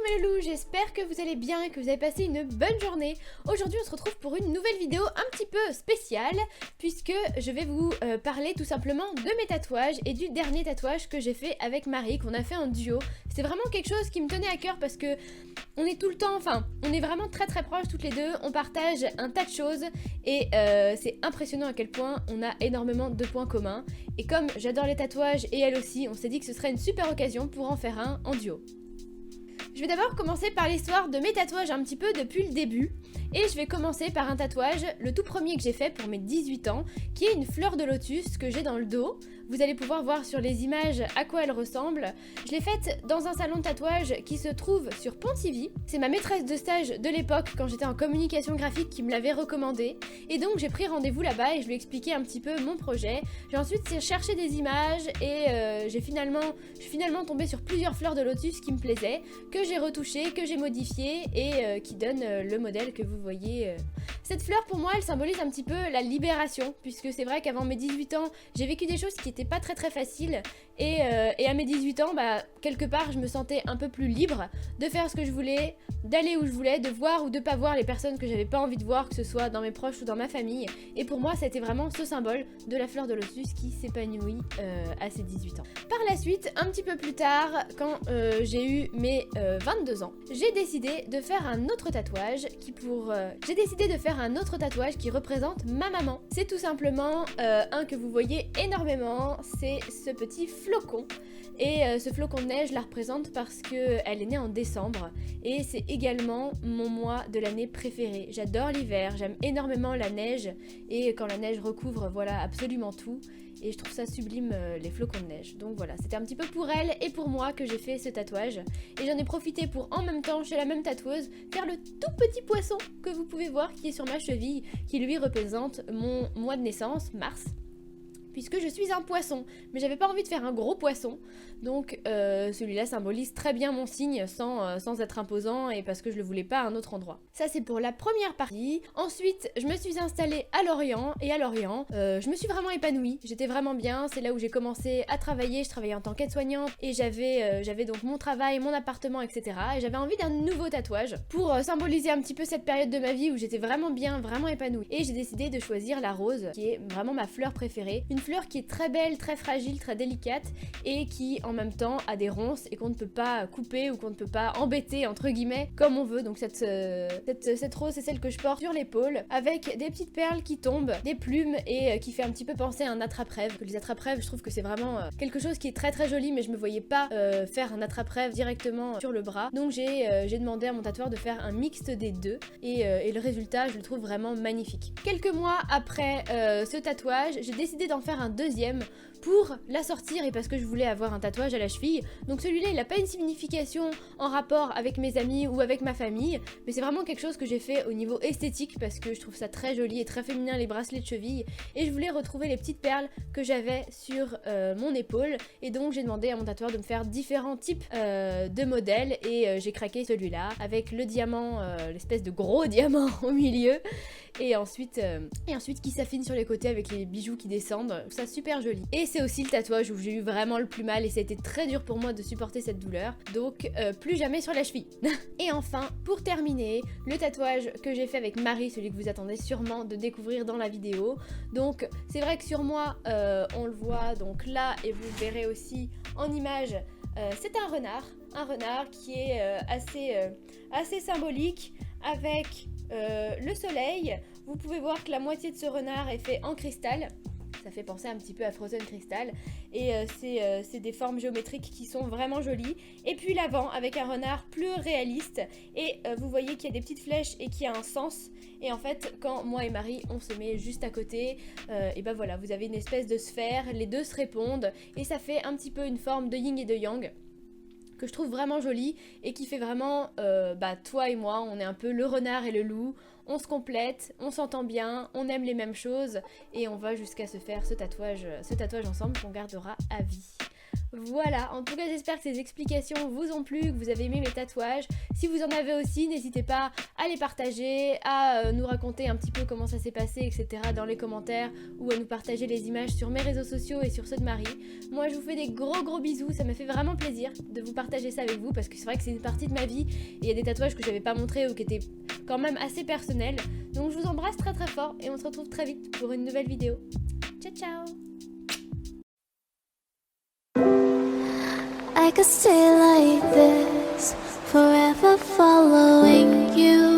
mes loulous, j'espère que vous allez bien et que vous avez passé une bonne journée. Aujourd'hui on se retrouve pour une nouvelle vidéo un petit peu spéciale puisque je vais vous parler tout simplement de mes tatouages et du dernier tatouage que j'ai fait avec Marie, qu'on a fait en duo. C'est vraiment quelque chose qui me tenait à cœur parce que on est tout le temps, enfin on est vraiment très proches toutes les deux, on partage un tas de choses et c'est impressionnant à quel point on a énormément de points communs. Et comme j'adore les tatouages et elle aussi, on s'est dit que ce serait une super occasion pour en faire un en duo. Je vais d'abord commencer par l'histoire de mes tatouages un petit peu depuis le début. Et je vais commencer par un tatouage, le tout premier que j'ai fait pour mes 18 ans, qui est une fleur de lotus que j'ai dans le dos. Vous allez pouvoir voir sur les images à quoi elle ressemble. Je l'ai faite dans un salon de tatouage qui se trouve sur Pontivy. C'est ma maîtresse de stage de l'époque, quand j'étais en communication graphique, qui me l'avait recommandé. Et donc j'ai pris rendez-vous là-bas et je lui ai expliqué un petit peu mon projet. J'ai ensuite cherché des images et je suis finalement tombée sur plusieurs fleurs de lotus qui me plaisaient, que j'ai retouchées, que j'ai modifiées et qui donnent le modèle que vous voyez. Cette fleur pour moi elle symbolise un petit peu la libération, puisque c'est vrai qu'avant mes 18 ans j'ai vécu des choses qui étaient pas très faciles et à mes 18 ans quelque part je me sentais un peu plus libre de faire ce que je voulais, d'aller où je voulais, de voir ou de pas voir les personnes que j'avais pas envie de voir, que ce soit dans mes proches ou dans ma famille. Et pour moi c'était vraiment ce symbole de la fleur de lotus qui s'épanouit à ses 18 ans. Par la suite, un petit peu plus tard, quand j'ai eu mes 22 ans, j'ai décidé de faire un autre tatouage qui représente ma maman. C'est tout simplement un que vous voyez énormément, c'est ce petit flocon. Et ce flocon de neige la représente parce qu'elle est née en décembre et c'est également mon mois de l'année préféré. J'adore l'hiver, j'aime énormément la neige et quand la neige recouvre voilà absolument tout. Et je trouve ça sublime les flocons de neige. Donc voilà, c'était un petit peu pour elle et pour moi que j'ai fait ce tatouage. Et j'en ai profité pour en même temps, chez la même tatoueuse, faire le tout petit poisson que vous pouvez voir qui est sur ma cheville, qui lui représente mon mois de naissance, mars. Puisque je suis un poisson, mais j'avais pas envie de faire un gros poisson, donc celui-là symbolise très bien mon signe sans être imposant et parce que je le voulais pas à un autre endroit. Ça c'est pour la première partie. Ensuite je me suis installée à Lorient et à Lorient je me suis vraiment épanouie, j'étais vraiment bien, c'est là où j'ai commencé à travailler, je travaillais en tant qu'aide-soignante et j'avais donc mon travail, mon appartement etc. Et j'avais envie d'un nouveau tatouage pour symboliser un petit peu cette période de ma vie où j'étais vraiment bien, vraiment épanouie. Et j'ai décidé de choisir la rose qui est vraiment ma fleur préférée, une fleur qui est très belle, très fragile, très délicate et qui en même temps a des ronces et qu'on ne peut pas couper ou qu'on ne peut pas embêter entre guillemets comme on veut. Donc cette rose c'est celle que je porte sur l'épaule avec des petites perles qui tombent, des plumes et qui fait un petit peu penser à un attrape-rêve. Les attrape-rêves je trouve que c'est vraiment quelque chose qui est très joli, mais je me voyais pas faire un attrape-rêve directement sur le bras. Donc j'ai demandé à mon tatoueur de faire un mixte des deux et le résultat je le trouve vraiment magnifique. Quelques mois après ce tatouage j'ai décidé d'en faire un deuxième pour la sortir et parce que je voulais avoir un tatouage à la cheville. Donc celui-là il a pas une signification en rapport avec mes amis ou avec ma famille, mais c'est vraiment quelque chose que j'ai fait au niveau esthétique parce que je trouve ça très joli et très féminin, les bracelets de cheville, et je voulais retrouver les petites perles que j'avais sur mon épaule. Et donc j'ai demandé à mon tatoueur de me faire différents types de modèles et j'ai craqué celui-là avec le diamant, l'espèce de gros diamant au milieu et ensuite qui s'affine sur les côtés avec les bijoux qui descendent. Je trouve ça super joli. Et c'est aussi le tatouage où j'ai eu vraiment le plus mal et ça a été très dur pour moi de supporter cette douleur. Donc plus jamais sur la cheville. Et enfin, pour terminer, le tatouage que j'ai fait avec Marie, celui que vous attendez sûrement de découvrir dans la vidéo. Donc c'est vrai que sur moi, on le voit donc là et vous le verrez aussi en image. C'est un renard qui est assez symbolique avec le soleil. Vous pouvez voir que la moitié de ce renard est fait en cristal. Ça fait penser un petit peu à Frozen Crystal et c'est des formes géométriques qui sont vraiment jolies. Et puis l'avant avec un renard plus réaliste et vous voyez qu'il y a des petites flèches et qu'il y a un sens. Et en fait quand moi et Marie on se met juste à côté et ben voilà, vous avez une espèce de sphère, les deux se répondent et ça fait un petit peu une forme de yin et de yang que je trouve vraiment jolie et qui fait vraiment toi et moi, on est un peu le renard et le loup, on se complète, on s'entend bien, on aime les mêmes choses et on va jusqu'à se faire ce tatouage ensemble qu'on gardera à vie. Voilà, en tout cas j'espère que ces explications vous ont plu, que vous avez aimé mes tatouages. Si vous en avez aussi, n'hésitez pas à les partager, à nous raconter un petit peu comment ça s'est passé, etc. dans les commentaires, ou à nous partager les images sur mes réseaux sociaux et sur ceux de Marie. Moi je vous fais des gros bisous, ça m'a fait vraiment plaisir de vous partager ça avec vous, parce que c'est vrai que c'est une partie de ma vie, et il y a des tatouages que j'avais pas montrés ou qui étaient quand même assez personnels. Donc je vous embrasse très fort, et on se retrouve très vite pour une nouvelle vidéo. Ciao ciao. I could stay like this, forever following you.